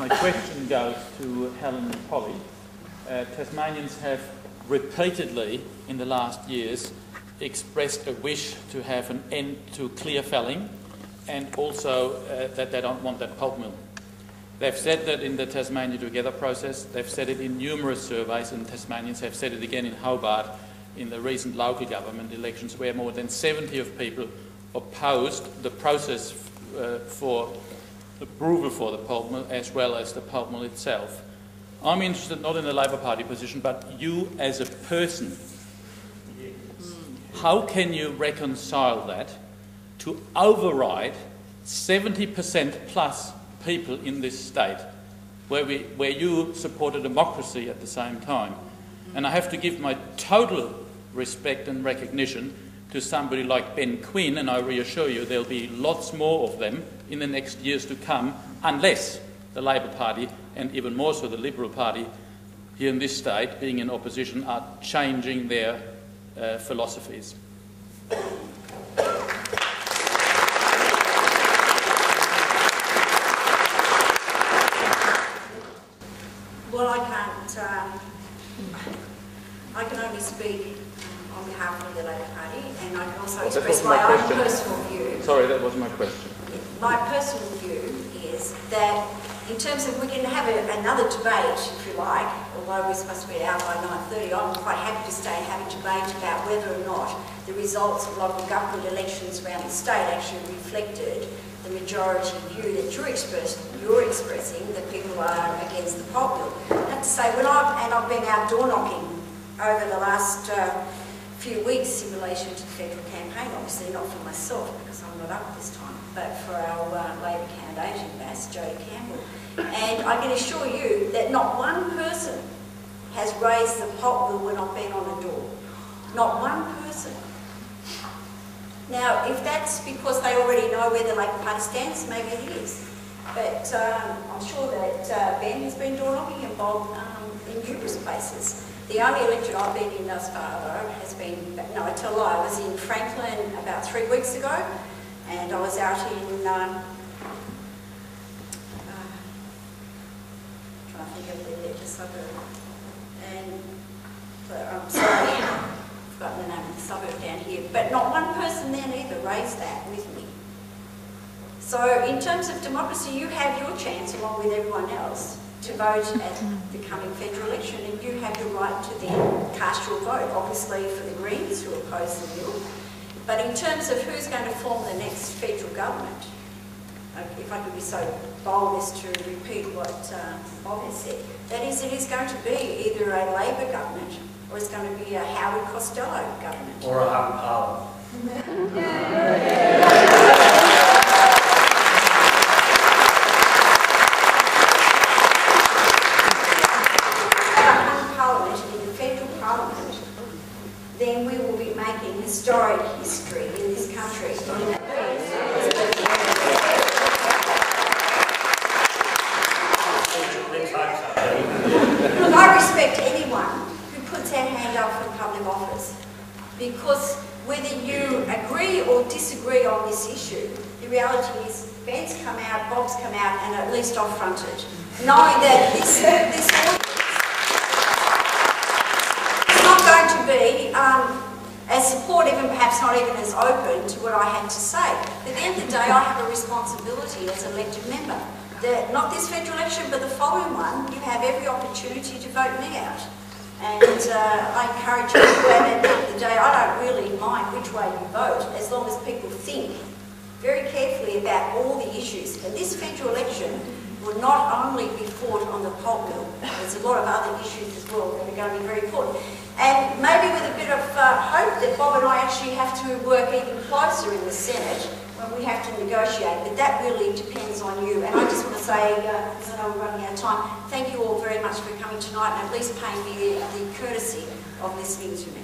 My question goes to Helen Polley. Tasmanians have repeatedly in the last years expressed a wish to have an end to clear felling, and also that they don't want that pulp mill. They've said that in the Tasmania Together process, they've said it in numerous surveys, and Tasmanians have said it again in Hobart in the recent local government elections, where more than 70 of people opposed the process for approval for the pulp mill as well as the pulp mill itself. I'm interested not in the Labor Party position, but you as a person. How can you reconcile that to override 70% plus people in this state, where you support a democracy at the same time? And I have to give my total respect and recognition to somebody like Quin, and I reassure you there'll be lots more of them in the next years to come, unless the Labor Party, and even more so the Liberal Party here in this state, being in opposition, are changing their philosophies. Well, I can only speak on behalf of the Labor Party, and I can also express my own personal view. Sorry, that wasn't my question. My personal view is that in terms of, we can have another debate, if you like, although we're supposed to be out by 9:30, I'm quite happy to stay and have a debate about whether or not the results of local government elections around the state actually reflected the majority view that you're expressing, that people are against the pulp mill. I have to say, I've been out door knocking over the last few weeks in relation to the federal campaign, obviously not for myself because I'm not up this time, but for our Labor candidate in Bass, Jodie Campbell. And I can assure you that not one person has raised the pulp mill when I've been on the door. Not one person. Now, if that's because they already know where the Labor Party stands, maybe it is. But I'm sure that Ben has been door knocking and Bob in numerous places. The only election I've been in thus far, though, has been, no, I tell a lie, I was in Franklin about 3 weeks ago, and I was out in, trying to think of the suburb, and, I'm sorry, I've forgotten the name of the suburb down here, but not one person then either raised that with me. So in terms of democracy, you have your chance, along with everyone else, to vote at the coming federal election, and you have your right to then cast your vote, obviously for the Greens who oppose the bill. But in terms of who's going to form the next federal government, if I could be so bold as to repeat what Bob has said, that is, it is going to be either a Labor government or it's going to be a Howard Costello government. Or a Hobart Pulp. Then we will be making historic history in this country. Look, I respect anyone who puts their hand up for public office, because whether you agree or disagree on this issue, the reality is Ben's come out, Bob's come out, and at least I've fronted, knowing that this audience going to be as supportive and perhaps not even as open to what I had to say. At the end of the day, I have a responsibility as elected member. Not this federal election, but the following one, you have every opportunity to vote me out. And I encourage you to go out. At the end of the day, I don't really mind which way you vote, as long as people think very carefully about all the issues. And this federal election will not only be fought on the pulp mill, there's a lot of other issues as well that are going to be very important. And maybe with a bit of hope that Bob and I actually have to work even closer in the Senate when we have to negotiate, but that really depends on you. And I just want to say, because I know we're running out of time, thank you all very much for coming tonight and at least paying me the courtesy of listening to me.